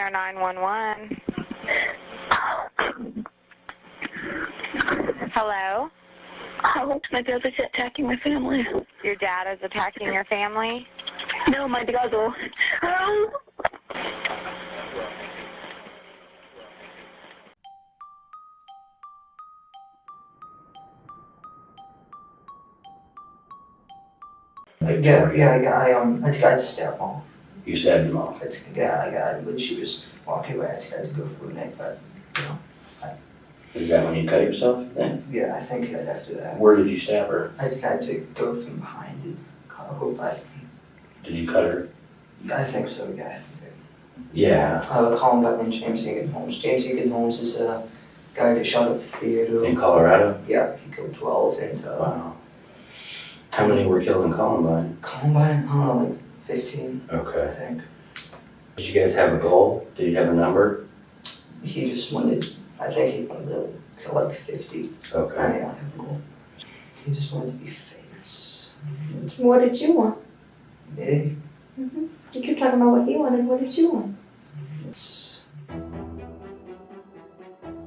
Air 911. Hello? Oh, my brother's attacking my family. Your dad is attacking your family? No, my brother. Oh. I tried to stab mom. You stabbed your mom? When she was walking away, I tried to go for the neck, but, Is that when you cut yourself then? yeah, I think right after that. Where did you stab her? I tried to go from behind and cut her back. Did you cut her? I think so, yeah. Yeah. Columbine and James Egan Holmes. James Egan Holmes is a guy that shot up the theater. In Colorado? Yeah, he killed 12 and, Wow. How many were killed in Columbine? Columbine, I don't know, like 15, I Okay. think. Did you guys have a goal? Did you have a number? He just wanted, I think he wanted to kill like 50. Okay. I don't have a goal. He just wanted to be famous. What did you want? Me? You keep talking about what he wanted. What did you want?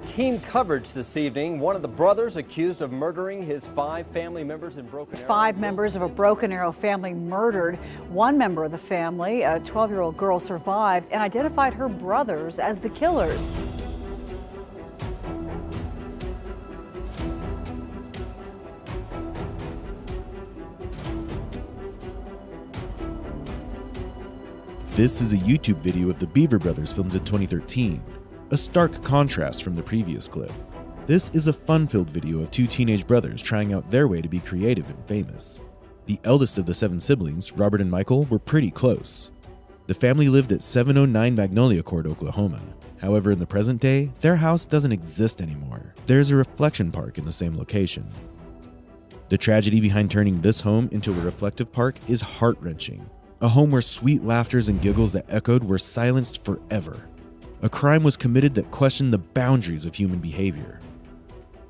Team coverage this evening. One of the brothers accused of murdering his 5 family members in Broken Arrow. 5 members of a Broken Arrow family murdered. One member of the family, a 12-year-old girl, survived and identified her brothers as the killers. This is a YouTube video of the Beaver Brothers filmed in 2013, a stark contrast from the previous clip. This is a fun-filled video of 2 teenage brothers trying out their way to be creative and famous. The eldest of the 7 siblings, Robert and Michael, were pretty close. The family lived at 709 Magnolia Court, Oklahoma. However, in the present day, their house doesn't exist anymore. There's a reflection park in the same location. The tragedy behind turning this home into a reflective park is heart-wrenching. A home where sweet laughters and giggles that echoed were silenced forever. A crime was committed that questioned the boundaries of human behavior.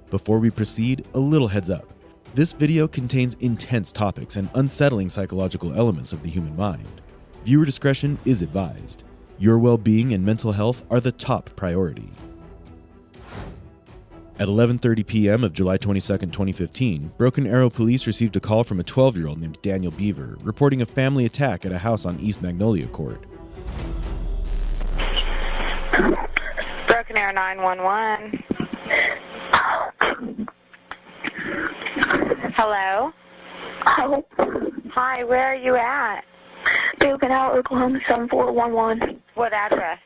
Before we proceed, a little heads up. This video contains intense topics and unsettling psychological elements of the human mind. Viewer discretion is advised. Your well-being and mental health are the top priority. At 11:30 p.m. of July 22, 2015, Broken Arrow police received a call from a 12-year-old named Daniel Beaver reporting a family attack at a house on East Magnolia Court. Broken Air 911. Hello? Oh, Hi, where are you at? Broken Arrow, Oklahoma 7411. What address?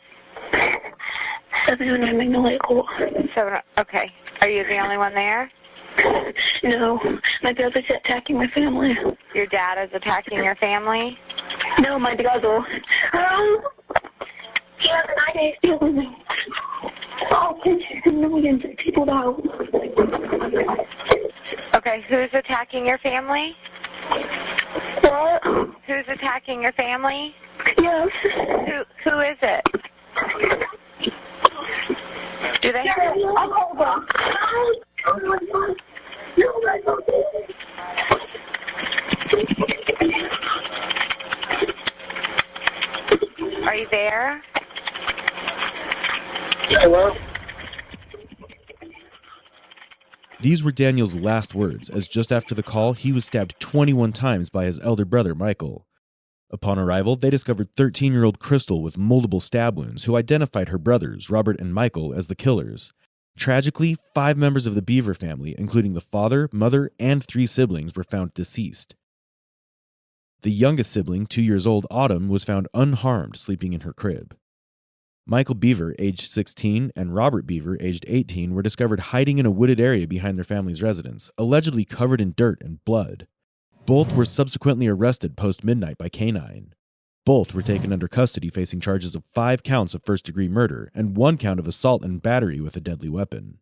709 Magnolia Court. Okay. Are you the only one there? No, my brother's attacking my family. Your dad is attacking your family? No, my brother. Oh, he has an idea stealing me. Oh, millions of people now. Okay, who's attacking your family? What? Who's attacking your family? Yes. Who is it? Do they? I'll call them. Are you there? Hello? These were Daniel's last words, as just after the call, he was stabbed 21 times by his elder brother, Michael. Upon arrival, they discovered 13-year-old Crystal with multiple stab wounds, who identified her brothers, Robert and Michael, as the killers. Tragically, 5 members of the Beaver family, including the father, mother, and 3 siblings, were found deceased. The youngest sibling, 2 years old, Autumn, was found unharmed, sleeping in her crib. Michael Beaver, aged 16, and Robert Beaver, aged 18, were discovered hiding in a wooded area behind their family's residence, allegedly covered in dirt and blood. Both were subsequently arrested post-midnight by K-9. Both were taken under custody facing charges of 5 counts of first-degree murder and 1 count of assault and battery with a deadly weapon.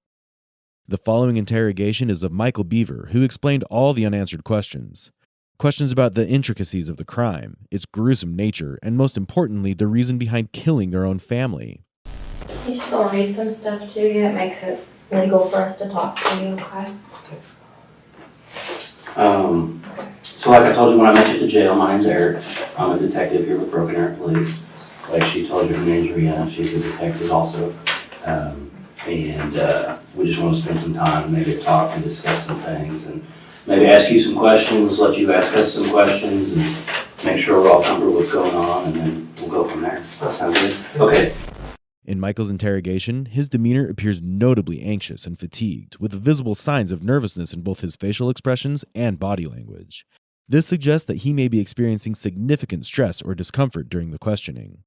The following interrogation is of Michael Beaver, who explained all the unanswered questions. Questions about the intricacies of the crime, its gruesome nature, and most importantly, the reason behind killing their own family. You just gonna read some stuff to you. It makes it legal for us to talk to you, okay? So like I told you when I met you at the jail, my name's Eric. I'm a detective here with Broken Arrow Police. like she told you from injury, she's a detective also. We just want to spend some time, maybe talk and discuss some things, and maybe ask you some questions, let you ask us some questions, and make sure we're all comfortable with what's going on, and then we'll go from there. That sound good? Okay. In Michael's interrogation, his demeanor appears notably anxious and fatigued, with visible signs of nervousness in both his facial expressions and body language. This suggests that he may be experiencing significant stress or discomfort during the questioning.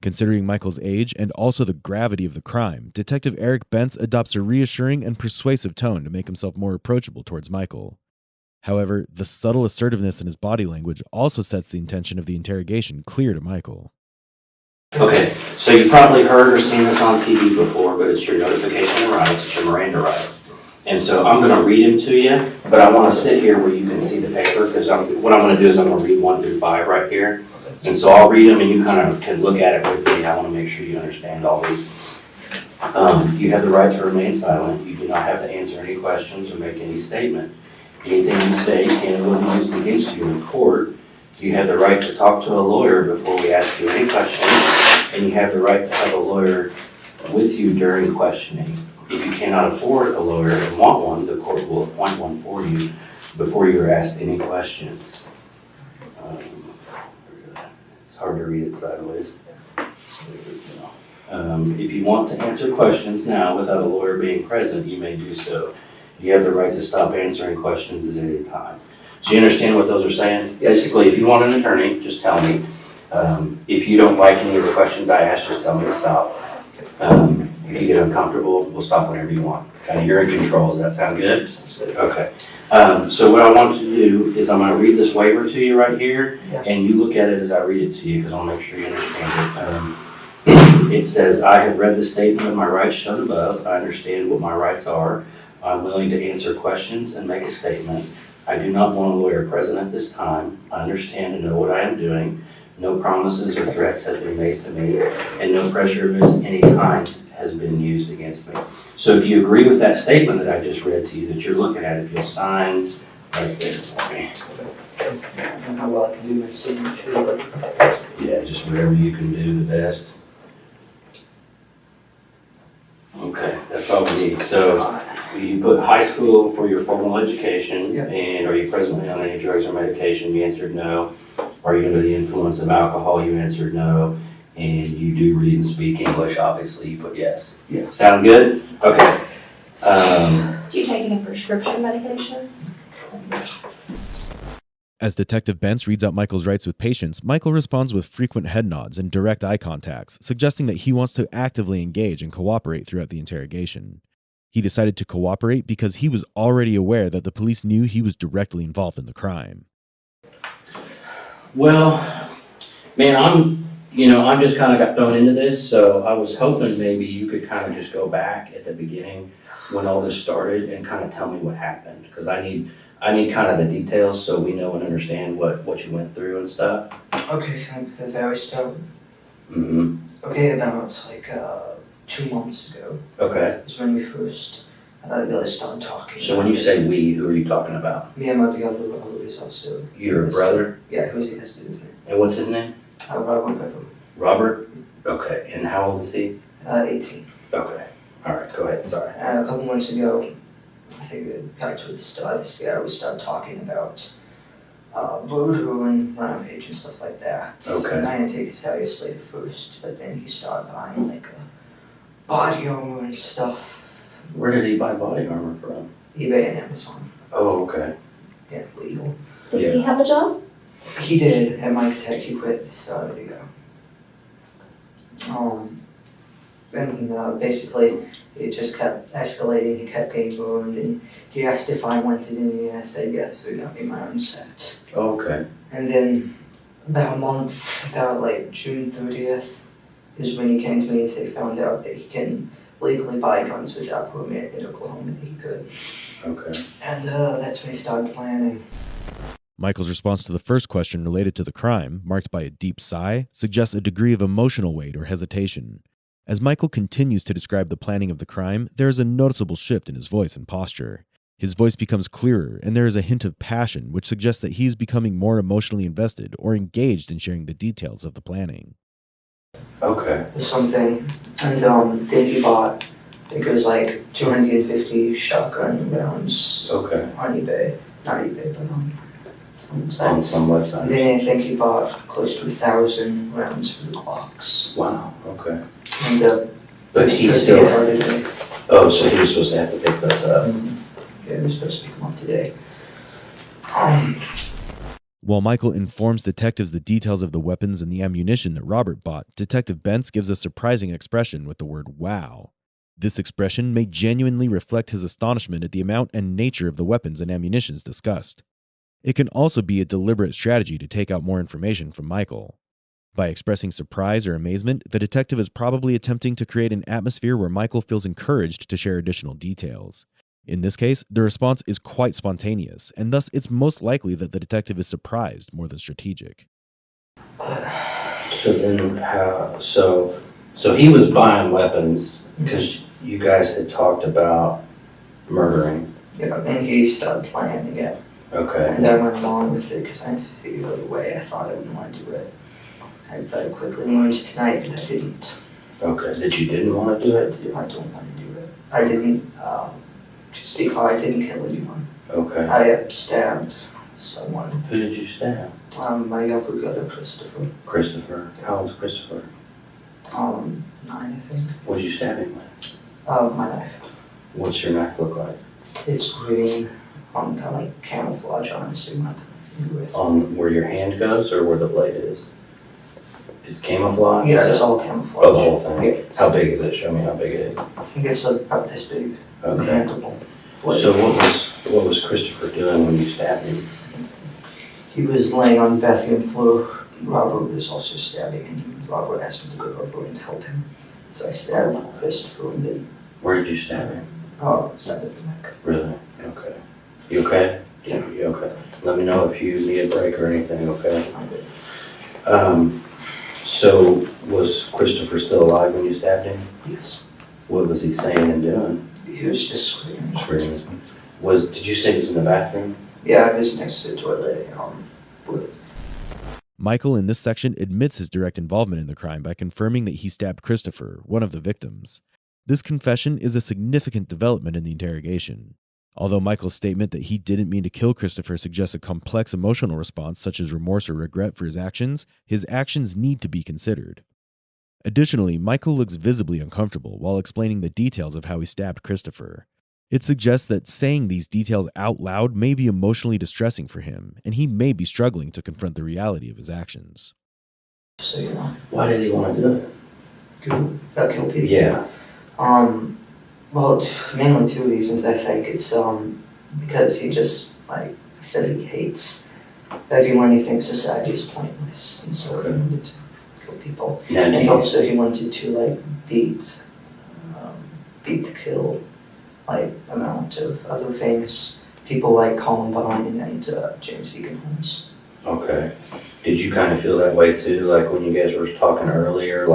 Considering Michael's age and also the gravity of the crime, Detective Eric Bentz adopts a reassuring and persuasive tone to make himself more approachable towards Michael. However, the subtle assertiveness in his body language also sets the intention of the interrogation clear to Michael. Okay, so you probably heard or seen this on TV before, but it's your notification rights, it's your Miranda rights. And so I'm going to read them to you, but I want to sit here where you can see the paper, because what I'm going to do is I'm going to read 1 through 5 right here. And so I'll read them and you kind of can look at it with me. I want to make sure you understand all these. You have the right to remain silent. You do not have to answer any questions or make any statement. Anything you say can and will be used against you in court. You have the right to talk to a lawyer before we ask you any questions, and you have the right to have a lawyer with you during questioning. If you cannot afford a lawyer and want one, the court will appoint one for you before you are asked any questions. It's hard to read it sideways. If you want to answer questions now without a lawyer being present, you may do so. You have the right to stop answering questions at any time. So you understand what those are saying? Basically, if you want an attorney, just tell me. If you don't like any of the questions I ask, just tell me to stop. If you get uncomfortable, we'll stop whenever you want. Kind of, you're in control. Does that sound good? Sounds good. Okay. So what I want you to do is I'm going to read this waiver to you right here, and you look at it as I read it to you, because I'll make sure you understand it. It says, I have read the statement of my rights shown above. I understand what my rights are. I'm willing to answer questions and make a statement. I do not want a lawyer present at this time. I understand and know what I am doing. No promises or threats have been made to me, and no pressure of any kind has been used against me. So if you agree with that statement that I just read to you, that you're looking at, if you'll sign right there for me. I don't know how well I can do my signature, but Yeah, just whatever you can do the best. Okay, that's all we need. So you put high school for your formal education, Yep. And are you presently on any drugs or medication? You answered no. Are you under the influence of alcohol? You answered no. And you do read and speak English, obviously, you put yes. Yeah. Sound good? Okay. Do you take any prescription medications? As Detective Bentz reads out Michael's rights with patience, Michael responds with frequent head nods and direct eye contacts, suggesting that he wants to actively engage and cooperate throughout the interrogation. He decided to cooperate because he was already aware that the police knew he was directly involved in the crime. Well, man, I'm just kind of got thrown into this, so I was hoping maybe you could kind of just go back at the beginning when all this started and kind of tell me what happened, because I need kind of the details so we know and understand what you went through and stuff. okay, so at the very start. Mm-hmm. Okay, about like 2 months ago Okay. is when we first really started talking. So when you say we, who are you talking about? Me and my other brother is also. Your brother? Yeah, who's he has to do with me? And what's his name? Robert Pepper. Robert? Okay. And how old is he? 18. Okay. All right. Go ahead. Sorry. A couple months ago, I think back to the start of this year, we started talking about voodoo and rampage and stuff like that. Okay. And I didn't take it seriously at first, but then he started buying like body armor and stuff. Where did he buy body armor from? eBay and Amazon. Oh, okay. Yeah, legal. Does Yeah. he have a job? He did at Mike Tech. He quit at the start of the year. And basically, it just kept escalating. He kept getting burned, and he asked if I wanted any, and I said yes, so he got me my own set. Okay. And then about a month, about like June 30th, is when he came to me and said he found out that he can legally buy guns without permit in Oklahoma, that he could. Okay. And that's when he started planning. Michael's response to the first question related to the crime, marked by a deep sigh, suggests a degree of emotional weight or hesitation. As Michael continues to describe the planning of the crime, there is a noticeable shift in his voice and posture. His voice becomes clearer, and there is a hint of passion, which suggests that he is becoming more emotionally invested or engaged in sharing the details of the planning. Okay. or something. And then he bought, I think it was like 250 shotgun rounds Okay. on eBay. Not eBay, but on some On website. some website. And then I think he bought close to 1,000 rounds for the clocks. Wow, okay. And But he's he's supposed to get still, out today. oh, so he was supposed to have to pick those up. Yeah, they're supposed to come up today. While Michael informs detectives the details of the weapons and the ammunition that Robert bought, Detective Bentz gives a surprising expression with the word wow. This expression may genuinely reflect his astonishment at the amount and nature of the weapons and ammunitions discussed. It can also be a deliberate strategy to take out more information from Michael. By expressing surprise or amazement, the detective is probably attempting to create an atmosphere where Michael feels encouraged to share additional details. In this case, the response is quite spontaneous, and thus it's most likely that the detective is surprised more than strategic. So then how, so he was buying weapons because you guys had talked about murdering. Yeah, and he started planning it. Okay. And I went along with it because I just figured out the way I thought I wouldn't want to do it. I very quickly learned tonight that I didn't. Okay, that you didn't want to do it? I don't want to do it. I didn't, just because I didn't kill anyone. Okay. I stabbed someone. Who did you stab? My younger brother, Christopher. Christopher. How old's Christopher? 9, I think. What did you stab him with? My knife. What's your knife look like? It's green, kind of like camouflage, honestly, not with. On where your hand goes or where the blade is? It's camouflage? Yeah, it's all camouflage. Oh, the whole thing? Yeah. How big is it? Show me how big it is. I think it's about this big. Okay. Mandible. So what was Christopher doing when you stabbed him? He was laying on the bathroom floor. Robert was also stabbing him. Robert asked me to go over and help him. So I stabbed Christopher and then, Where did you stab him? side of the neck. Really? Okay. You okay? Yeah. You okay? Let me know if you need a break or anything, okay? I'm good. So was Christopher still alive when you stabbed him? Yes. What was he saying and doing? He was just screaming. Screaming. Did you say he was in the bathroom? Yeah, I was next to the toilet. Michael in this section admits his direct involvement in the crime by confirming that he stabbed Christopher, one of the victims. This confession is a significant development in the interrogation. Although Michael's statement that he didn't mean to kill Christopher suggests a complex emotional response such as remorse or regret for his actions need to be considered. Additionally, Michael looks visibly uncomfortable while explaining the details of how he stabbed Christopher. It suggests that saying these details out loud may be emotionally distressing for him, and he may be struggling to confront the reality of his actions. So, you know. Why did he want to do it? Kill people? Yeah. Well, mainly 2 reasons, I think. It's, because he just, he says he hates everyone. He thinks society is pointless, and so he wanted to kill people. Now, And also he wanted to, beat the kill, amount of other famous people like Columbine and James Egan Holmes. Okay. Did you kind of feel that way too? Like when you guys were talking earlier,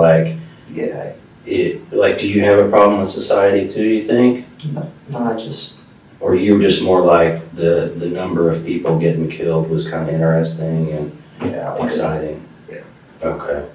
Yeah. Do you have a problem with society too, you think? No, I just... Or you were just more like the number of people getting killed was kind of interesting and exciting? Yeah. Okay.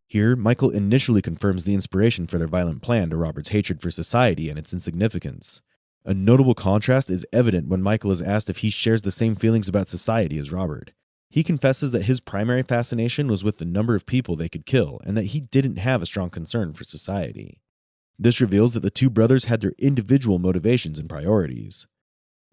Here, Michael initially confirms the inspiration for their violent plan to Robert's hatred for society and its insignificance. A notable contrast is evident when Michael is asked if he shares the same feelings about society as Robert. He confesses that his primary fascination was with the number of people they could kill and that he didn't have a strong concern for society. This reveals that the two brothers had their individual motivations and priorities.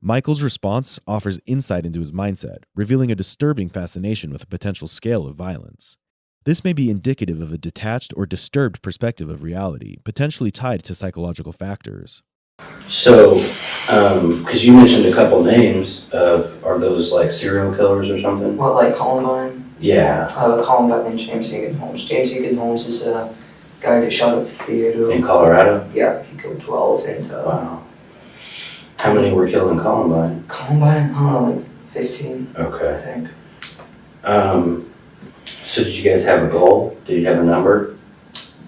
Michael's response offers insight into his mindset, revealing a disturbing fascination with a potential scale of violence. This may be indicative of a detached or disturbed perspective of reality, potentially tied to psychological factors. So, because you mentioned a couple names are those like serial killers or something? Well, like Columbine? Yeah. Columbine and James Egan Holmes. James Egan Holmes is a guy that shot up the theater. In Colorado? Yeah, he killed 12 and... Wow. How many were killed in Columbine? Columbine? I don't know, 15, I Okay. think. So did you guys have a goal? Did you have a number?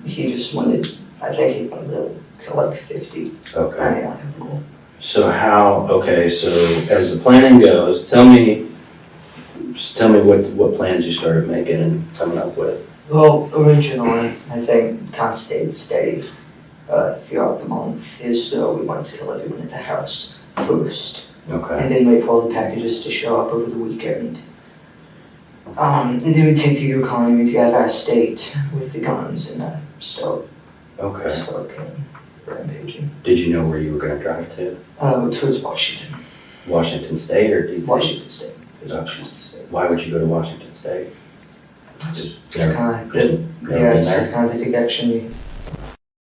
He just wanted, I think he wanted to kill 50. Okay. I have a goal. So so as the planning goes, tell me what plans you started making and coming up with. Well, originally, I think kind of stayed steady throughout the month. Is we went to kill everyone at the house first, Okay. and then wait for all the packages to show up over the weekend. And then we take the Yukon and we drive out of state with the guns and start killing, rampaging. Did you know where you were going to drive to? Towards Washington. Washington State or DC? Washington State. Okay. Washington State. Why would you go to Washington State? It's kind of the direction.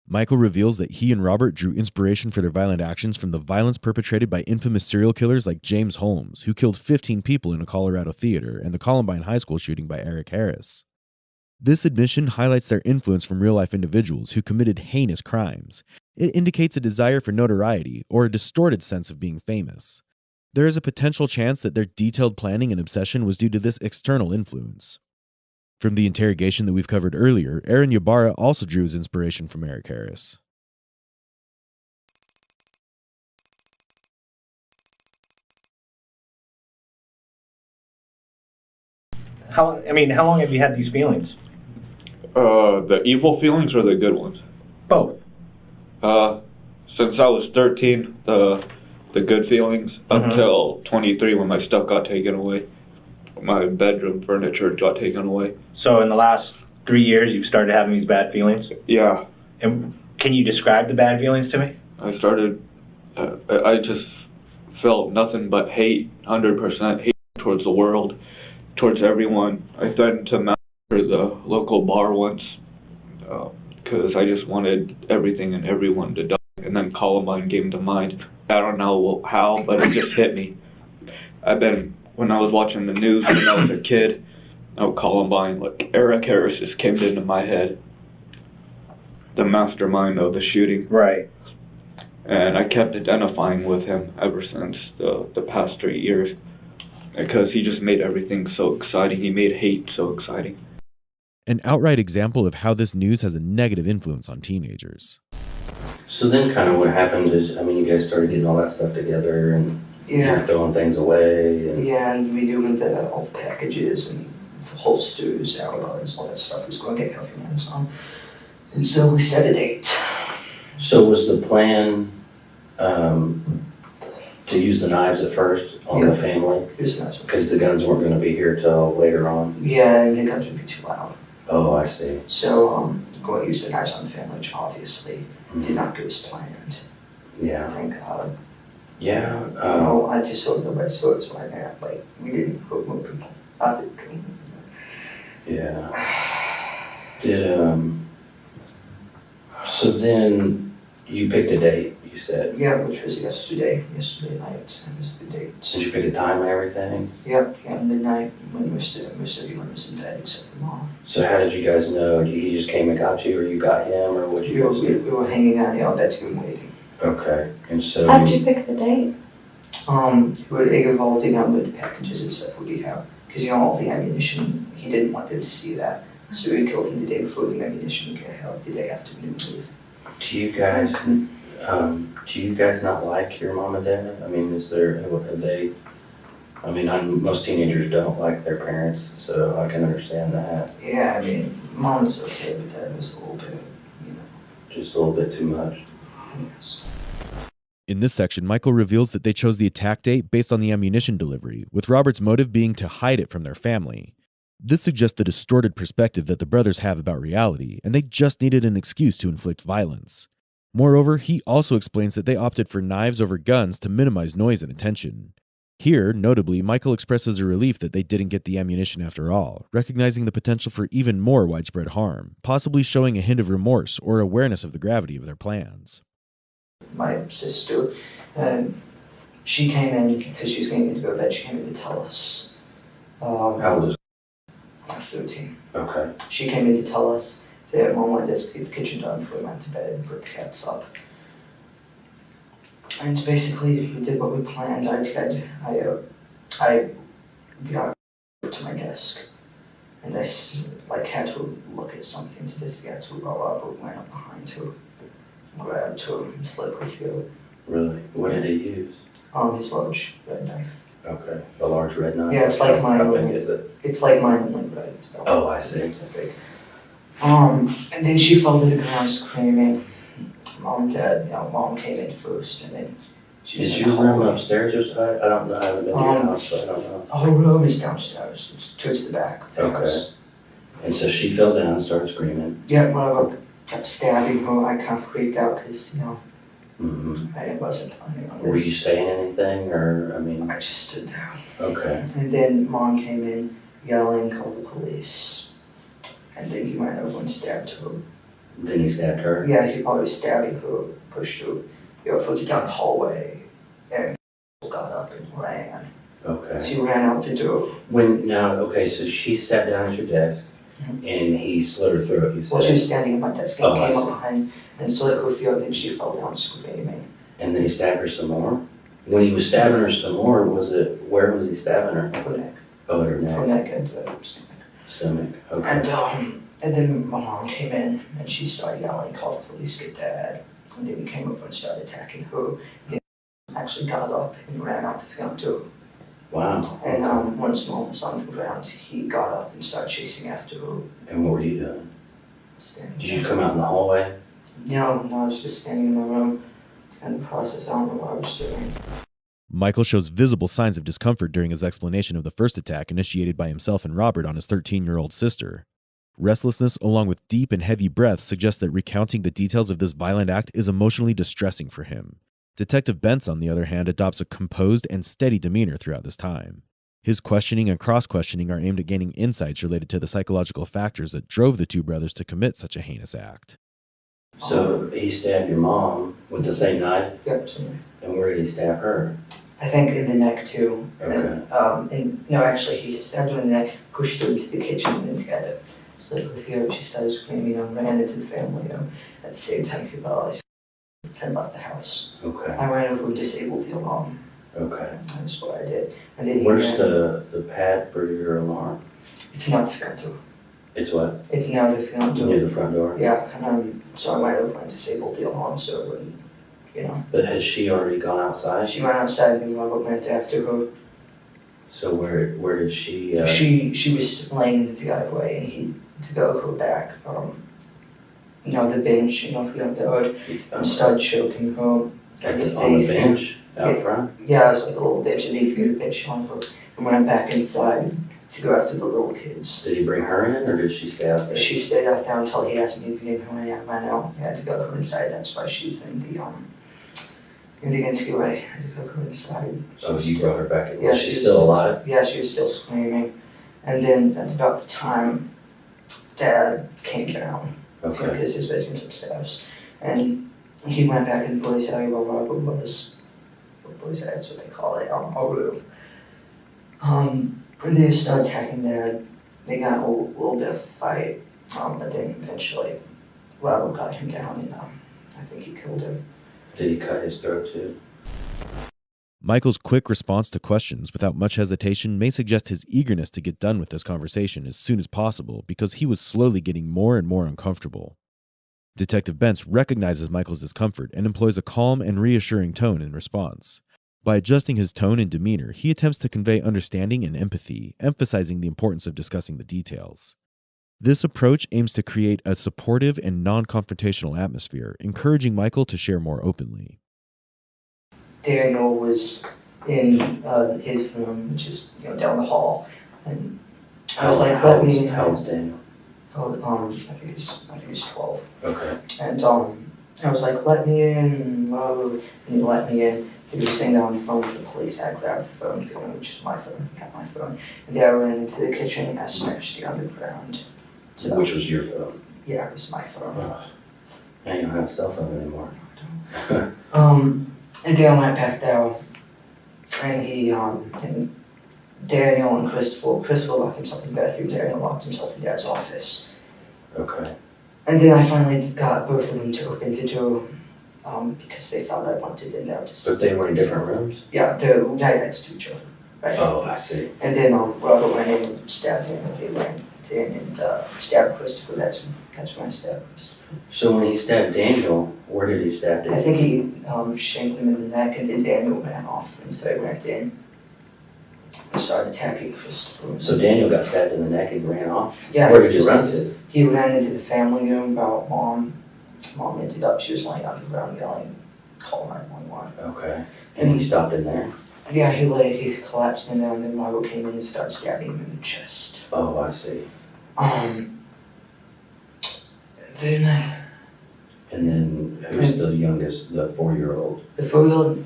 Michael reveals that he and Robert drew inspiration for their violent actions from the violence perpetrated by infamous serial killers like James Holmes, who killed 15 people in a Colorado theater, and the Columbine High School shooting by Eric Harris. This admission highlights their influence from real-life individuals who committed heinous crimes. It indicates a desire for notoriety or a distorted sense of being famous. There is a potential chance that their detailed planning and obsession was due to this external influence. From the interrogation that we've covered earlier, Aaron Ybarra also drew his inspiration from Eric Harris. How long have you had these feelings? The evil feelings or the good ones? Both. Since I was 13, the good feelings, until 23 when my stuff got taken away. My bedroom furniture got taken away. So in the last 3 years, you've started having these bad feelings? Yeah. And can you describe the bad feelings to me? I just felt nothing but hate, 100% hate towards the world, towards everyone. I threatened to massacre the local bar once because I just wanted everything and everyone to die. And then Columbine came to mind. I don't know how, but it just hit me. When I was watching the news when I was a kid, Columbine, like Eric Harris just came into my head. The mastermind of the shooting. Right. And I kept identifying with him ever since the past 3 years. Because he just made everything so exciting. He made hate so exciting. An outright example of how this news has a negative influence on teenagers. So then kind of what happened is, you guys started getting all that stuff together and Yeah. throwing things away. And Yeah, and we doing all the packages and the holsters, outlaws, all that stuff was going to get from Amazon. And so we set a date. So was the plan to use the knives at first on the family? Use the knives. Because the guns weren't going to be here till later on? Yeah, and the guns would be too loud. Oh, I see. So going to use the knives on the family, which obviously did not go as planned. Yeah. Thank God. Yeah. I just saw the red swords right now. Like, we didn't put more people. I did. Yeah. So then you picked a date, you said? Yeah, which was yesterday night. It was the date. Did you pick a time and everything? Yep, midnight when most everyone was in bed except for Mom. So how did you guys know? He just came and got you, or you got him, or what did you guys do? We were hanging out in the bedroom waiting. Okay, and so... How'd you pick the date? It involved with the packages and stuff we have. Because, all the ammunition, he didn't want them to see that. So we killed him the day before the ammunition got held, the day after we moved. Do you guys not like your mom and dad? Most teenagers don't like their parents, so I can understand that. Yeah, Mom was okay, but Dad was a little bit, Just a little bit too much. Yes. In this section, Michael reveals that they chose the attack date based on the ammunition delivery, with Robert's motive being to hide it from their family. This suggests the distorted perspective that the brothers have about reality, and they just needed an excuse to inflict violence. Moreover, he also explains that they opted for knives over guns to minimize noise and attention. Here, notably, Michael expresses a relief that they didn't get the ammunition after all, recognizing the potential for even more widespread harm, possibly showing a hint of remorse or awareness of the gravity of their plans. My sister, she came in because she was getting to go to bed. She came in to tell us. How old is 13. Okay. She came in to tell us that Mom wanted us to get the kitchen done before we went to bed and put the cats up. And basically, we did what we planned. I got to my desk, and I had to look at something to just get to go up, or went up behind her, grabbed her, and slit her throat. Really? What did he use? His large red knife. Okay. A large red knife? Yeah, it's like mine. How big is it? It's like mine, only red. Oh, I see. It's big. And then she fell to the ground screaming. Mom and Dad, Mom came in first, and then she was Is in the your room hallway. upstairs or something? I don't know, I haven't been to your house, so I don't know. Her room is downstairs. It's towards the back of the Okay. house. And so she fell down and started screaming. Yeah, well, I kept stabbing her. I kind of freaked out because, Mm-hmm. I wasn't planning on this. Were you saying anything, or, I mean? I just stood there. Okay. And then Mom came in yelling, call the police. And then he went over and stabbed her. Then he stabbed her? Yeah, he probably stabbing her, pushed her, further down the hallway. And got up and ran. Okay. She ran out the door. Okay, so she sat down at your desk, and he slit her throat, you said? Well, she was standing at my desk and Oh, I came up see. behind and slit her throat, and then she fell down screaming. And then he stabbed her some more? When he was stabbing her some more, where was he stabbing her? Her neck. Oh, at her neck? Her neck and stomach. Stomach, okay. And then my mom came in and she started yelling, call the police, get Dad. And then he came over and started attacking her. He actually got up and ran out the front door. Wow. And once Mom was on the ground, he got up and started chasing after her. And what were you doing? Standing Did you come out in the hallway? No, I was just standing in the room. And the process, I don't know what I was doing. Michael shows visible signs of discomfort during his explanation of the first attack initiated by himself and Robert on his 13-year-old sister. Restlessness, along with deep and heavy breaths, suggests that recounting the details of this violent act is emotionally distressing for him. Detective Bentz, on the other hand, adopts a composed and steady demeanor throughout this time. His questioning and cross-questioning are aimed at gaining insights related to the psychological factors that drove the two brothers to commit such a heinous act. So he stabbed your mom with the same knife? Yep, same knife. And where did he stab her? I think in the neck too. Okay. And no, actually, he stabbed her in the neck, pushed her into the kitchen, and then together. So with her, she started screaming, ran into the family. At the same time, he realized and left the house. Okay. I ran over and disabled the alarm. Okay. That's what I did. And then Where's the pad for your alarm? It's not the front door. It's what? It's now the front door. Near the front door? Yeah, and so I went over and disabled the alarm so it wouldn't, But has she already gone outside? She went outside and then Robert went after her. So where did she? She was laying in the driveway and he took her back, the bench, front yard, and started choking her. On the bench out front? Yeah, it was like a little bench, and he threw the bench on her and went back inside to go after the little kids. Did he bring her in, or did she stay out there? She stayed out there until he asked me to bring her in. I ran out. I had to go her inside. That's why she was in the entryway. I had to go her inside. Oh, you brought her back in. Yeah, She's still alive? Yeah, she was still screaming. And then that's about the time Dad came down. Okay. Because his bedroom's upstairs. And he went back in the boys' area where Robert was. The boys' area, that's what they call it, our room. And they started attacking Dad. They got a little bit of a fight, but then eventually Robert got him down and I think he killed him. Did he cut his throat too? Michael's quick response to questions without much hesitation may suggest his eagerness to get done with this conversation as soon as possible because he was slowly getting more and more uncomfortable. Detective Bentz recognizes Michael's discomfort and employs a calm and reassuring tone in response. By adjusting his tone and demeanor, he attempts to convey understanding and empathy, emphasizing the importance of discussing the details. This approach aims to create a supportive and non-confrontational atmosphere, encouraging Michael to share more openly. Daniel was in his room, which is down the hall, and I was like, "Let me." How old's Daniel? I think he's 12. Okay. And I was like, "Let me in," and he let me in. He was sitting down on the phone with the police. I grabbed the phone, which is my phone. He got my phone, and then I ran into the kitchen and I smashed the underground. So, Which was your phone? Yeah, it was my phone. Oh. Now you don't have a cell phone anymore. And then I went back down, and and Daniel and Christopher locked himself in the bathroom, Daniel locked himself in Dad's office. Okay. And then I finally got both of them to open the door, because they thought I wanted in there. But they were in different rooms? Yeah, they're right next to each other. Right? Oh, I see. And then Robert went in and stabbed him, and they went in and stabbed Christopher. That's when I stabbed Christopher. So when he stabbed Daniel, where did he stab Daniel? I think he shanked him in the neck, and then Daniel ran off, and so I went in. and started attacking Christopher. So Daniel got stabbed in the neck and ran off? Yeah. Where did you run to? He ran into the family room about Mom. Mom ended up, she was laying on the ground yelling, call 911. Okay. And he stopped in there? Yeah, he collapsed in there, and then Margot came in and started stabbing him in the chest. Oh, I see. And then who's the youngest, the 4-year-old? The 4-year-old,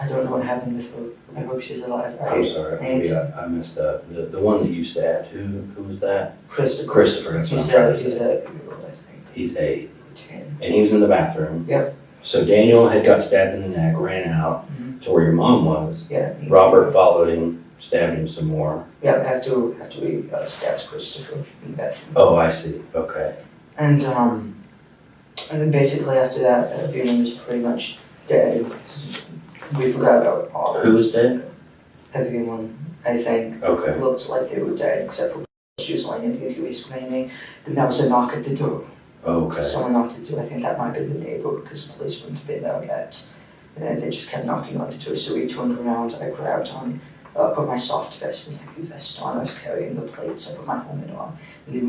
I don't know what happened with her. I hope she's alive. I'm sorry, I messed up. The one that you stabbed, who was that? Christopher. Christopher, that's what He's I'm trying to 8 say. years old, I think. He's 8. 10. And he was in the bathroom? Yep. So Daniel had got stabbed in the neck, ran out to where your mom was. Yeah. Robert followed him, stabbed him some more. Yeah, after he stabs Christopher in the bedroom. Oh, I see, okay. And then basically after that, everyone was pretty much dead. We forgot about all. Who was dead? Everyone, I think, Okay. looked like they were dead, except for she was laying in the ICU screaming. Then there was a knock at the door. Okay. Someone knocked at the door. I think that might have been the neighbor, because the police wouldn't have been there yet. And then they just kept knocking on the door. So we turned around. I grabbed on, put my soft vest and heavy vest on. I was carrying the plates. I put my helmet on. And then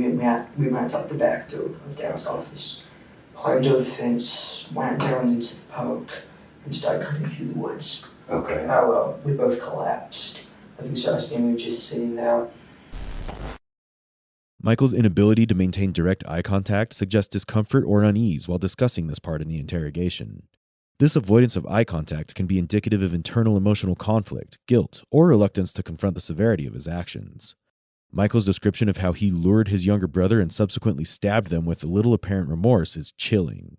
we went out the back door of Darren's office, climbed over the fence, went down into the park, and started cutting through the woods. Okay. We both collapsed. I think so. We were just sitting there. Michael's inability to maintain direct eye contact suggests discomfort or unease while discussing this part in the interrogation. This avoidance of eye contact can be indicative of internal emotional conflict, guilt, or reluctance to confront the severity of his actions. Michael's description of how he lured his younger brother and subsequently stabbed them with little apparent remorse is chilling.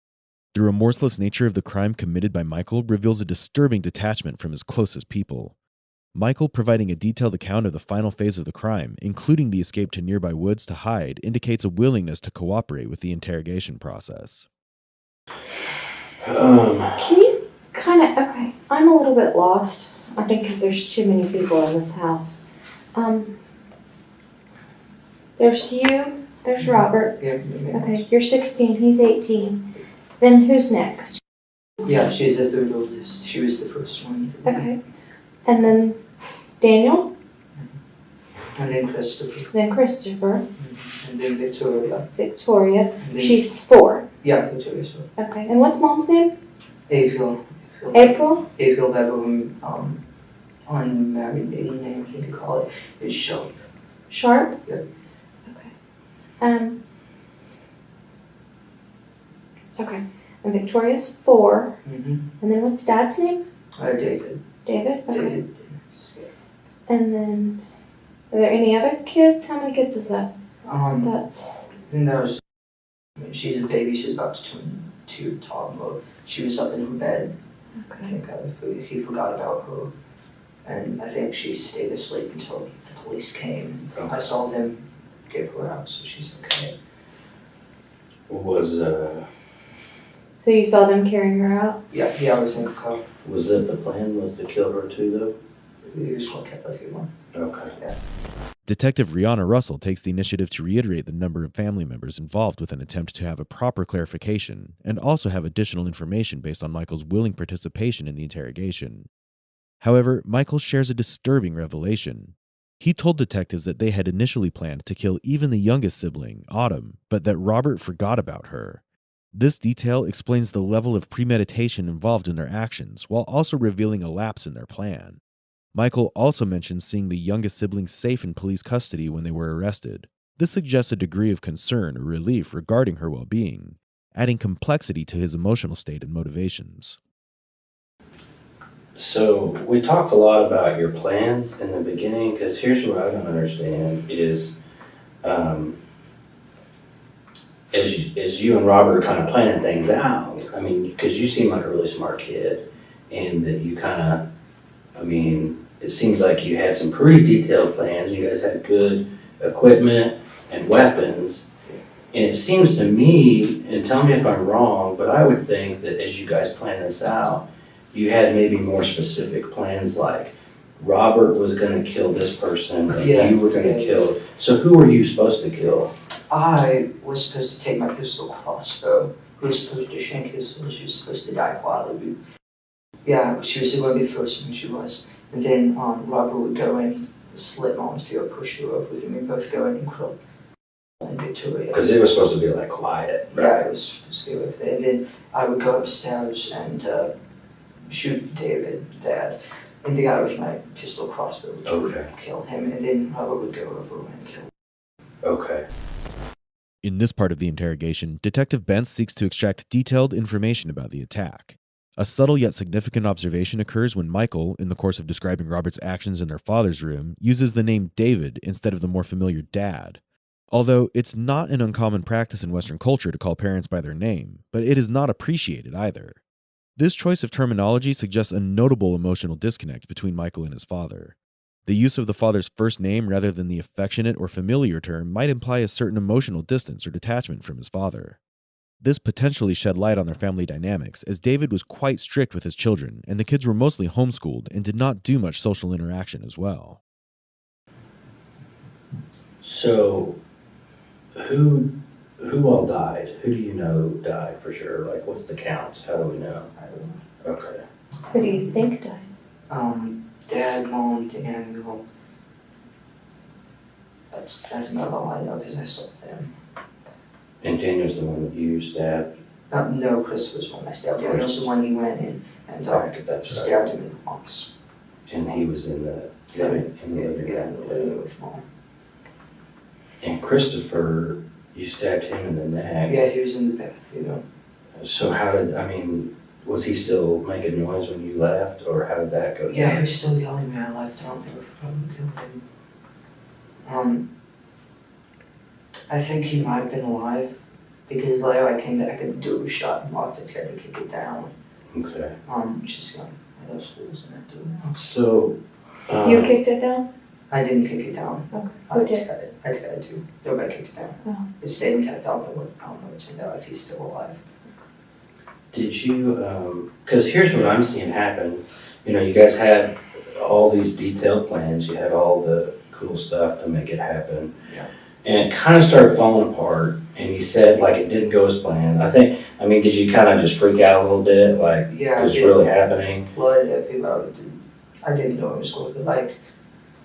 The remorseless nature of the crime committed by Michael reveals a disturbing detachment from his closest people. Michael providing a detailed account of the final phase of the crime, including the escape to nearby woods to hide, indicates a willingness to cooperate with the interrogation process. Can you okay, I'm a little bit lost, I think because there's too many people in this house. There's you, there's Robert. Yeah. Okay, you're 16, he's 18. Then who's next? Yeah, she's the third oldest. She was the first one. Okay. And then Daniel? And then Christopher. Then Christopher. And then Victoria. Victoria. And then She's 4. Yeah, Victoria's 4. Okay. And what's Mom's name? April. April? April Beverham, unmarried maiden name, I think you call it, is Sharp. Sharp? Yeah. Okay. Okay. And Victoria's 4. And then what's Dad's name? David. David? Okay. David. And then, are there any other kids? How many kids is that? That's... Then there was, she's a baby, she's about to turn 2, toddler. She was up in her bed. Okay. I think he forgot about her. And I think she stayed asleep until the police came. I saw them get her out, so she's okay. So you saw them carrying her out? Yeah, I was in the car. Was that the plan, was to kill her too, though? He was what kept like one. Okay. Yeah. Detective Rihanna Russell takes the initiative to reiterate the number of family members involved with an attempt to have a proper clarification and also have additional information based on Michael's willing participation in the interrogation. However, Michael shares a disturbing revelation. He told detectives that they had initially planned to kill even the youngest sibling, Autumn, but that Robert forgot about her. This detail explains the level of premeditation involved in their actions, while also revealing a lapse in their plan. Michael also mentions seeing the youngest sibling safe in police custody when they were arrested. This suggests a degree of concern or relief regarding her well-being, adding complexity to his emotional state and motivations. So we talked a lot about your plans in the beginning, because here's what I don't understand is, as you and Robert are kind of planning things out, I mean, because you seem like a really smart kid, and that you kind of, I mean, it seems like you had some pretty detailed plans. You guys had good equipment and weapons. And it seems to me, and tell me if I'm wrong, but I would think that as you guys planned this out, you had maybe more specific plans, like Robert was going to kill this person, and you were going to kill. So who were you supposed to kill? I was supposed to take my pistol crossbow. Who was supposed to shank his, she was supposed to die quietly. Yeah, she was going to be the first one, she was. And then Robert would go in, slit Mom's throat, push her over with him, and both go in and kill and Victoria. Because it was supposed to be like quiet, right? Yeah, it was supposed to be with it. And then I would go upstairs and shoot David, Dad, and the guy with my pistol crossbow, which would kill him. And then Robert would go over and kill him. Okay. In this part of the interrogation, Detective Bentz seeks to extract detailed information about the attack. A subtle yet significant observation occurs when Michael, in the course of describing Robert's actions in their father's room, uses the name David instead of the more familiar Dad. Although it's not an uncommon practice in Western culture to call parents by their name, but it is not appreciated either. This choice of terminology suggests a notable emotional disconnect between Michael and his father. The use of the father's first name rather than the affectionate or familiar term might imply a certain emotional distance or detachment from his father. This potentially shed light on their family dynamics, as David was quite strict with his children, and the kids were mostly homeschooled and did not do much social interaction as well. So, who all died? Who do you know died for sure? Like, what's the count? How do we know? I don't know. Okay. Who do you think died? Dad, Mom, Daniel. That's about all I know because I saw them. And Daniel's the one that you stabbed? No, Chris was the one I stabbed. Daniel's the one he went in and stabbed him in the lungs. And he was in the living room with Mom. And Christopher, you stabbed him in the neck. Yeah, he was in the bath, you know. So was he still making noise when you left, or how did that go? Yeah, he was still yelling when I left. I don't know if I killed him. I think he might have been alive, because later I came back and the door was shut and locked. I tried to kick it down. Okay. Just had those holes in that door now. So. You kicked it down? I didn't kick it down. Okay. I just got it too. Nobody kicks it down. Oh. It stayed intact. I don't know what's in there, if he's still alive. Did you, because here's what I'm seeing happen. You know, you guys had all these detailed plans. You had all the cool stuff to make it happen. Yeah. And it kind of started falling apart. And you said, like, it didn't go as planned. Did you kind of just freak out a little bit? Like, what's really happening? Blood everywhere. I didn't know it was going to be like.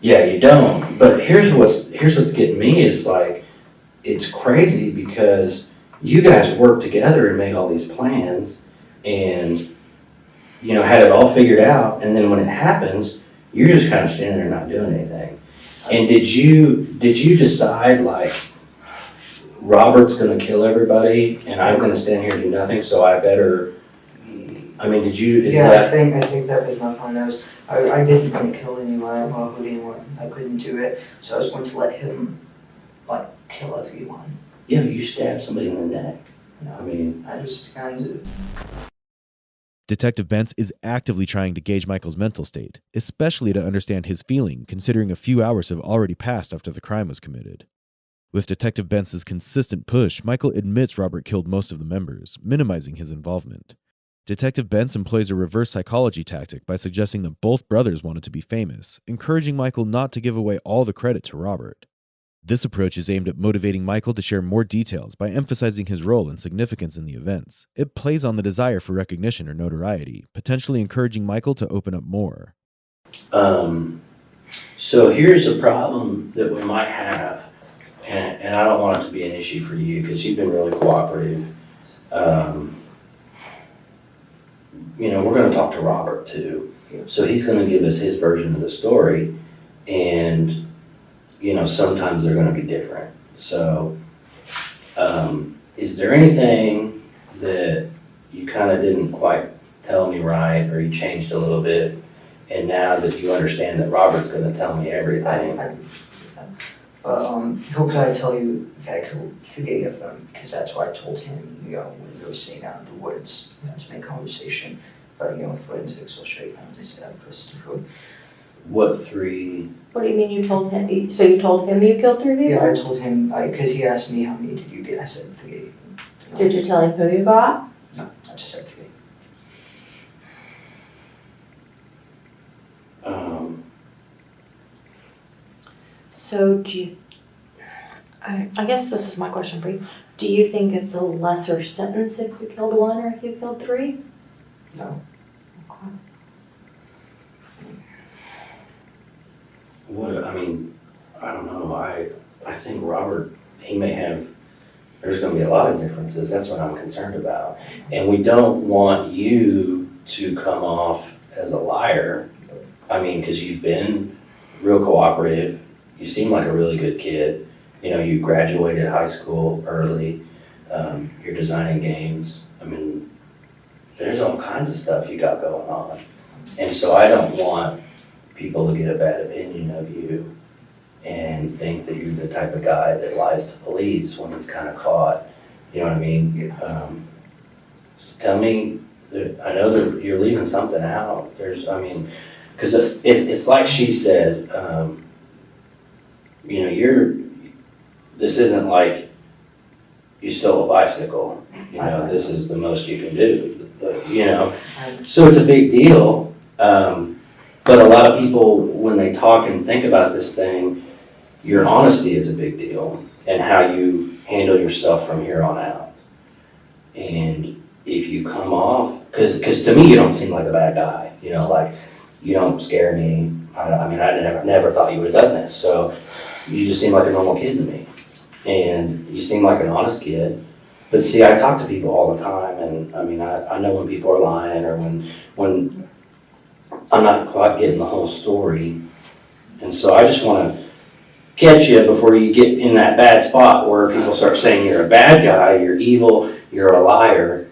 Yeah, you don't. But here's what's getting me is, like, it's crazy because you guys worked together and made all these plans and, you know, had it all figured out. And then when it happens, you're just kind of standing there not doing anything. And did you decide, like, Robert's going to kill everybody and I'm going to stand here and do nothing, so I better, I think that was my plan. I didn't want to kill anyone who didn't want, I couldn't do it, so I was going to let him, like, kill everyone. Yeah, but you stabbed somebody in the neck. No, I just kind of. Detective Bentz is actively trying to gauge Michael's mental state, especially to understand his feeling, considering a few hours have already passed after the crime was committed. With Detective Bentz's consistent push, Michael admits Robert killed most of the members, minimizing his involvement. Detective Bentz employs a reverse psychology tactic by suggesting that both brothers wanted to be famous, encouraging Michael not to give away all the credit to Robert. This approach is aimed at motivating Michael to share more details by emphasizing his role and significance in the events. It plays on the desire for recognition or notoriety, potentially encouraging Michael to open up more. So here's a problem that we might have, and I don't want it to be an issue for you because you've been really cooperative. You know, we're going to talk to Robert too. So he's going to give us his version of the story, and you know, sometimes they're going to be different. So, is there anything that you kind of didn't quite tell me right, or you changed a little bit, and now that you understand that Robert's going to tell me everything? He'll probably tell you that I killed 3 of them, because that's what I told him, you know, when they were sitting out in the woods, you know, to make conversation. But, you know, forensics will show you how they said Christopher. What 3? What do you mean you told him? So you told him you killed 3 people? Yeah, I told him, because he asked me how many did you get. I said 3. Did you tell him who you got? No, I just said 3. So do you, I guess this is my question for you. Do you think it's a lesser sentence if you killed 1 or if you killed 3? No. Okay. What, I mean, I don't know, I think Robert, he may have, there's gonna be a lot of differences, that's what I'm concerned about. And we don't want you to come off as a liar. I mean, because you've been real cooperative, you seem like a really good kid. You know, you graduated high school early, you're designing games. I mean, there's all kinds of stuff you got going on. And so I don't want people to get a bad opinion of you and think that you're the type of guy that lies to police when he's kind of caught. You know what I mean? So tell me, I know that you're leaving something out. I mean, because it's like she said, you know, this isn't like you stole a bicycle. You know, this is the most you can do. You know, so it's a big deal. But a lot of people, when they talk and think about this thing, your honesty is a big deal, and how you handle yourself from here on out. And if you come off, because to me you don't seem like a bad guy. You know, like you don't scare me. I mean, I never thought you would have done this. So you just seem like a normal kid to me, and you seem like an honest kid. But see, I talk to people all the time, and I mean, I know when people are lying, or when I'm not quite getting the whole story. And so I just want to catch you before you get in that bad spot where people start saying you're a bad guy, you're evil, you're a liar.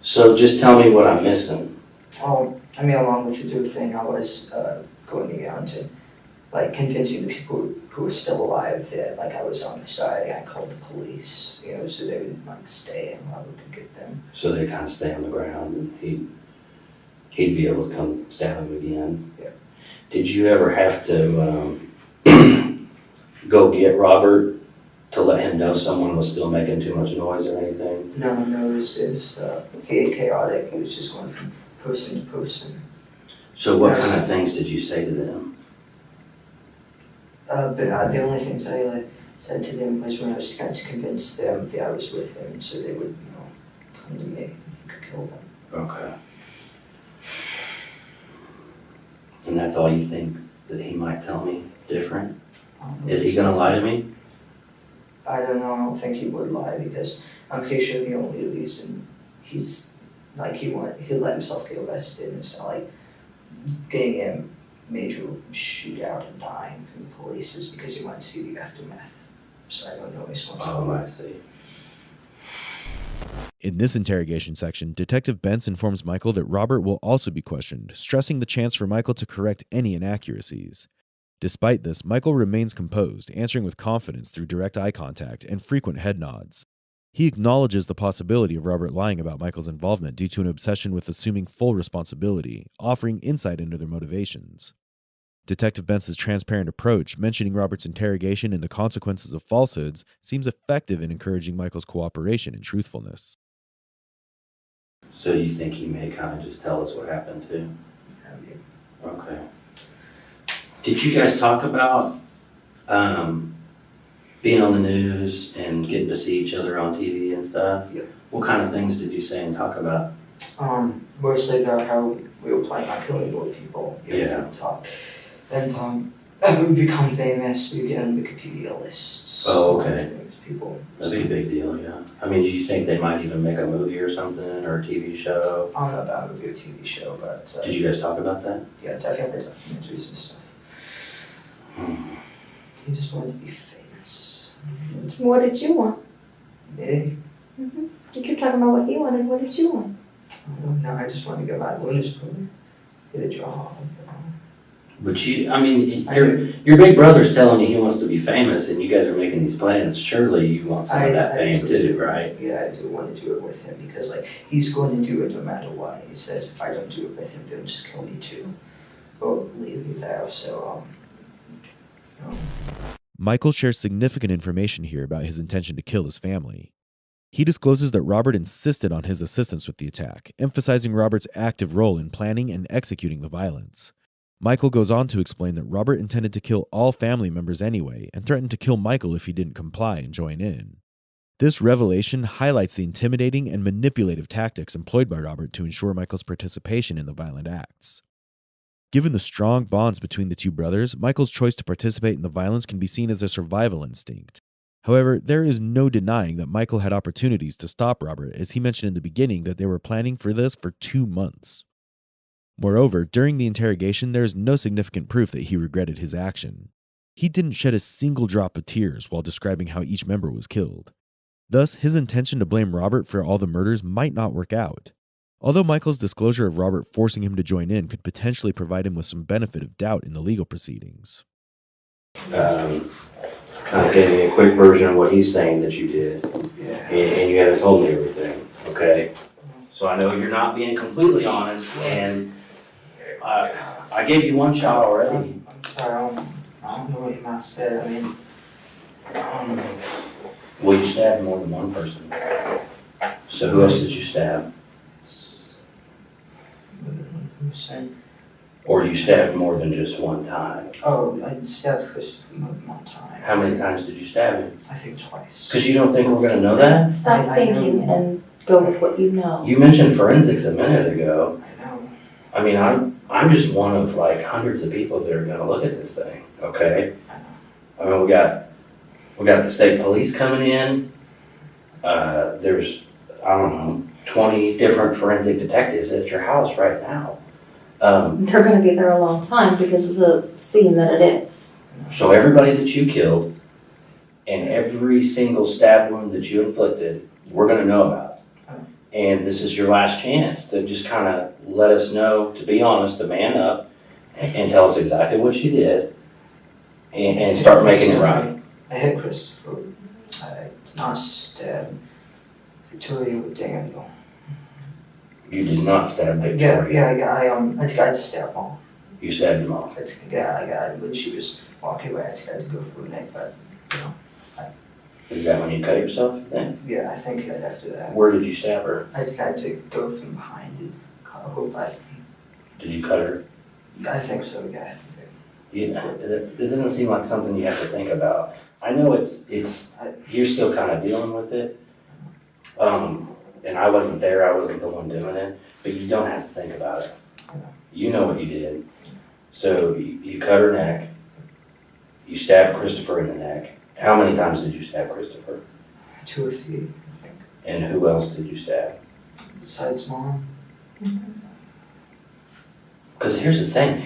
So just tell me what I'm missing. I mean, along with the do thing, I was going to get on to like convincing the people who were still alive that like I was on their side. I called the police, you know, so they would like stay and I would get them. So they kind of stay on the ground, and he'd be able to come stab him again. Yeah. Did you ever have to go get Robert to let him know someone was still making too much noise or anything? No, it was chaotic. It was just going from person to person. So what kind of things did you say to them? But the only things I said to them was when I was trying to convince them that I was with them, so they would, you know, come to me and could kill them. Okay. And that's all you think that he might tell me different? Is he gonna lie to me? I don't know. I don't think he would lie because I'm pretty sure the only reason he's like he let himself get arrested and it's not like getting a major shootout and dying from the police is because he wanted to see the aftermath. So I don't know his I see. In this interrogation section, Detective Bentz informs Michael that Robert will also be questioned, stressing the chance for Michael to correct any inaccuracies. Despite this, Michael remains composed, answering with confidence through direct eye contact and frequent head nods. He acknowledges the possibility of Robert lying about Michael's involvement due to an obsession with assuming full responsibility, offering insight into their motivations. Detective Bentz's transparent approach, mentioning Robert's interrogation and the consequences of falsehoods, seems effective in encouraging Michael's cooperation and truthfulness. So you think he may kind of just tell us what happened too? Okay. Did you guys talk about being on the news and getting to see each other on TV and stuff? Yeah. What kind of things did you say and talk about? Mostly about how we were planning on killing more people. Yeah. From the top. And we would become famous. We get on Wikipedia lists. Oh, okay. People. That'd be a big deal, yeah. I mean, do you think they might even make a movie or something, or a TV show? I don't know about a movie or TV show, but... Did you guys talk about that? Yeah, definitely documentaries and stuff. He just wanted to be famous. What did you want? Me? You keep talking about what he wanted. What did you want? No, I just wanted to get my lawyer's program, get a job. But I mean, your big brother's telling you he wants to be famous, and you guys are making these plans. Surely you want some of that fame too, right? Yeah, I do want to do it with him because, like, he's going to do it no matter what. He says if I don't do it with him, they'll just kill me too, or leave me there. So, Michael shares significant information here about his intention to kill his family. He discloses that Robert insisted on his assistance with the attack, emphasizing Robert's active role in planning and executing the violence. Michael goes on to explain that Robert intended to kill all family members anyway and threatened to kill Michael if he didn't comply and join in. This revelation highlights the intimidating and manipulative tactics employed by Robert to ensure Michael's participation in the violent acts. Given the strong bonds between the two brothers, Michael's choice to participate in the violence can be seen as a survival instinct. However, there is no denying that Michael had opportunities to stop Robert, as he mentioned in the beginning that they were planning for this for 2 months. Moreover, during the interrogation, there is no significant proof that he regretted his action. He didn't shed a single drop of tears while describing how each member was killed. Thus, his intention to blame Robert for all the murders might not work out. Although Michael's disclosure of Robert forcing him to join in could potentially provide him with some benefit of doubt in the legal proceedings. Kind of gave me a quick version of what he's saying that you did, and you haven't told me everything, okay? So I know you're not being completely honest, and I gave you one shot already. I'm sorry, I don't know what you might have said. I mean, Well, you stabbed more than one person. So who else did you stab? Or you stabbed more than just one time? Oh, I stabbed Christopher more than one time. How many times did you stab him? I think twice. Because you don't think we're going to know that? Stop thinking and go with what you know. You mentioned forensics a minute ago. I know. I mean, I'm just one of like hundreds of people that are going to look at this thing, okay? I mean, we got the state police coming in. There's, I don't know, 20 different forensic detectives at your house right now. They're going to be there a long time because of the scene that it is. So everybody that you killed and every single stab wound that you inflicted, we're going to know about. And this is your last chance to just kind of let us know, to be honest, to man up and tell us exactly what you did and start making it right. I hit Christopher. I did not stab Victoria with Daniel. You did not stab Victoria. I tried to stab Mom. You stabbed your mom. When she was walking away, I tried to go for her neck, but, you know. Is that when you cut yourself, you think? Yeah, I think after that. Where did you stab her? I tried to go from behind and cut her whole body. Did you cut her? I think so, yeah. This doesn't seem like something you have to think about. I know you're still kind of dealing with it. And I wasn't there, I wasn't the one doing it, but you don't have to think about it. You know what you did. So you cut her neck, you stabbed Christopher in the neck. How many times did you stab Christopher? 2 or 3, I think. And who else did you stab? Besides Mom. Because here's the thing,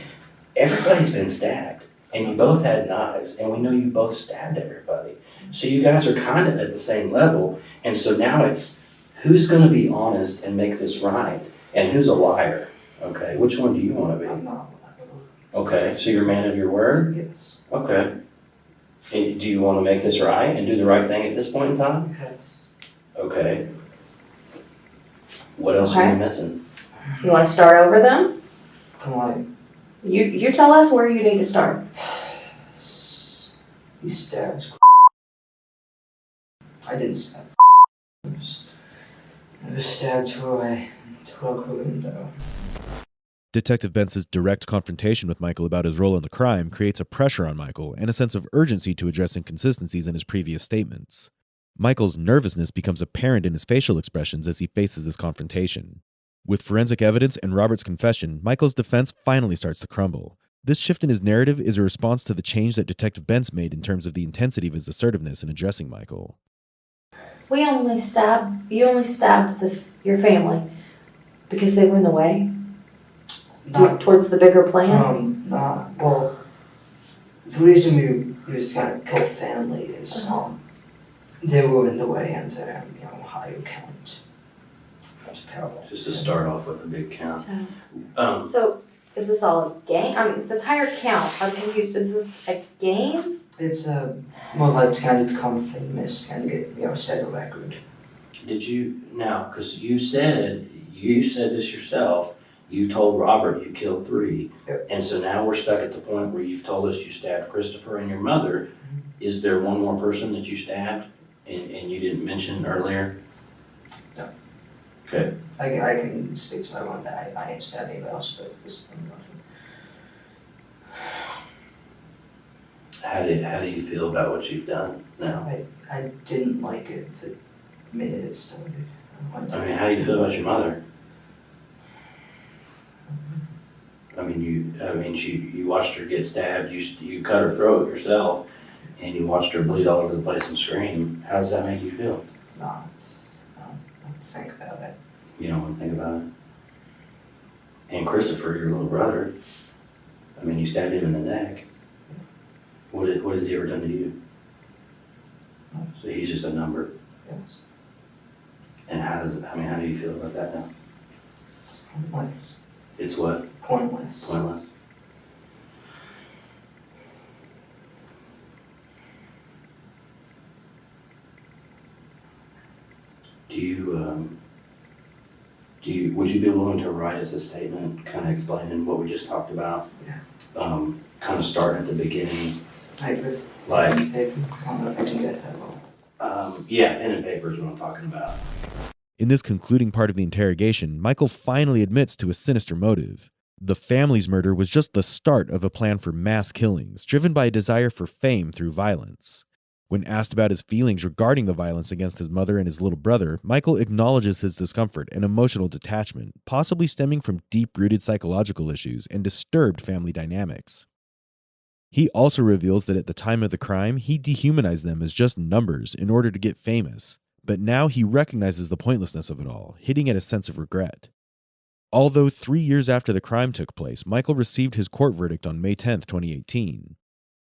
everybody's been stabbed, and you both had knives, and we know you both stabbed everybody. So you guys are kind of at the same level, and so now it's who's going to be honest and make this right, and who's a liar, okay? Which one do you want to be? I'm not. Okay, so you're a man of your word? Yes. Okay. And do you want to make this right and do the right thing at this point in time? Yes. Okay. What else are you missing? You want to start over then? Come on. You tell us where you need to start. He stabbed. I didn't stab. I was stabbed her. I broke her window. Detective Bentz's direct confrontation with Michael about his role in the crime creates a pressure on Michael and a sense of urgency to address inconsistencies in his previous statements. Michael's nervousness becomes apparent in his facial expressions as he faces this confrontation. With forensic evidence and Robert's confession, Michael's defense finally starts to crumble. This shift in his narrative is a response to the change that Detective Bentz made in terms of the intensity of his assertiveness in addressing Michael. You only stabbed your family because they were in the way? Towards the bigger plan? Well, the reason we was trying to kill family is, they were in the way and, higher count. That's parallel. Just to start off with a big count. So is this all a game? This higher count, I'm confused. Is this a game? It's more like trying to become famous, trying to get, set a record. Did you, now, because you said this yourself, you told Robert you killed 3, and so now we're stuck at the point where you've told us you stabbed Christopher and your mother. Is there one more person that you stabbed and you didn't mention earlier? No. Okay. I can stick to my one that I ain't stabbed anybody else, but this one nothing. How do you feel about what you've done now? I didn't like it the minute it started. How do you feel about your mother? I mean, I mean, you watched her get stabbed, you cut her throat yourself, and you watched her bleed all over the place and scream. How does that make you feel? No, I don't think about it. You don't want to think about it? And Christopher, your little brother, I mean, you stabbed him in the neck. What has he ever done to you? Nothing. So he's just a number. Yes. And how do you feel about that now? It's pointless. It's what? Pointless. Pointless. Would you be willing to write us a statement kind of explaining what we just talked about? Yeah. Kind of starting at the beginning. Like this. Like, Paper. I don't know if I can get that low. Yeah, pen and paper is what I'm talking about. In this concluding part of the interrogation, Michael finally admits to a sinister motive. The family's murder was just the start of a plan for mass killings, driven by a desire for fame through violence. When asked about his feelings regarding the violence against his mother and his little brother, Michael acknowledges his discomfort and emotional detachment, possibly stemming from deep-rooted psychological issues and disturbed family dynamics. He also reveals that at the time of the crime, he dehumanized them as just numbers in order to get famous, but now he recognizes the pointlessness of it all, hitting at a sense of regret. Although 3 years after the crime took place, Michael received his court verdict on May 10, 2018.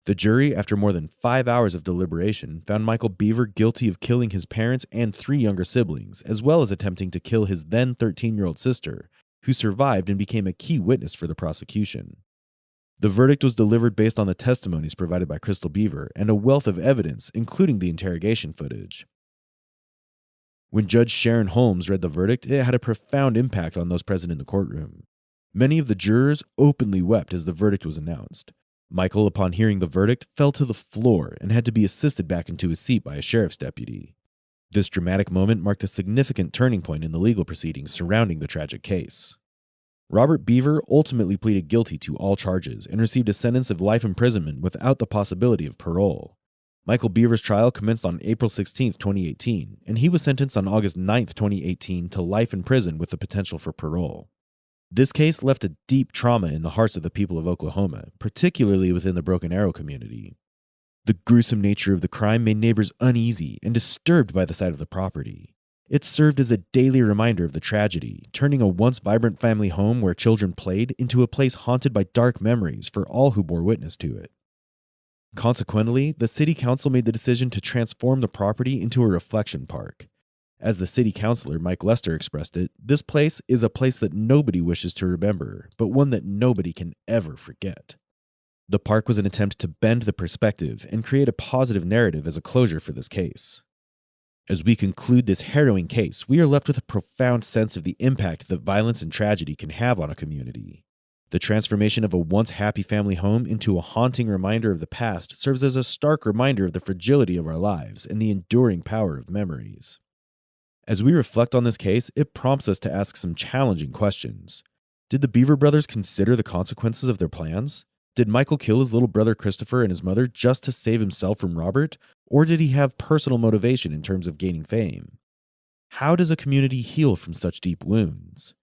The jury, after more than 5 hours of deliberation, found Michael Beaver guilty of killing his parents and 3 younger siblings, as well as attempting to kill his then 13-year-old sister, who survived and became a key witness for the prosecution. The verdict was delivered based on the testimonies provided by Crystal Beaver and a wealth of evidence, including the interrogation footage. When Judge Sharon Holmes read the verdict, it had a profound impact on those present in the courtroom. Many of the jurors openly wept as the verdict was announced. Michael, upon hearing the verdict, fell to the floor and had to be assisted back into his seat by a sheriff's deputy. This dramatic moment marked a significant turning point in the legal proceedings surrounding the tragic case. Robert Beaver ultimately pleaded guilty to all charges and received a sentence of life imprisonment without the possibility of parole. Michael Beaver's trial commenced on April 16, 2018, and he was sentenced on August 9, 2018 to life in prison with the potential for parole. This case left a deep trauma in the hearts of the people of Oklahoma, particularly within the Broken Arrow community. The gruesome nature of the crime made neighbors uneasy and disturbed by the sight of the property. It served as a daily reminder of the tragedy, turning a once vibrant family home where children played into a place haunted by dark memories for all who bore witness to it. Consequently, the city council made the decision to transform the property into a reflection park. As the city councilor, Mike Lester, expressed it, this place is a place that nobody wishes to remember, but one that nobody can ever forget. The park was an attempt to bend the perspective and create a positive narrative as a closure for this case. As we conclude this harrowing case, we are left with a profound sense of the impact that violence and tragedy can have on a community. The transformation of a once happy family home into a haunting reminder of the past serves as a stark reminder of the fragility of our lives and the enduring power of memories. As we reflect on this case, it prompts us to ask some challenging questions. Did the Beaver brothers consider the consequences of their plans? Did Michael kill his little brother Christopher and his mother just to save himself from Robert? Or did he have personal motivation in terms of gaining fame? How does a community heal from such deep wounds?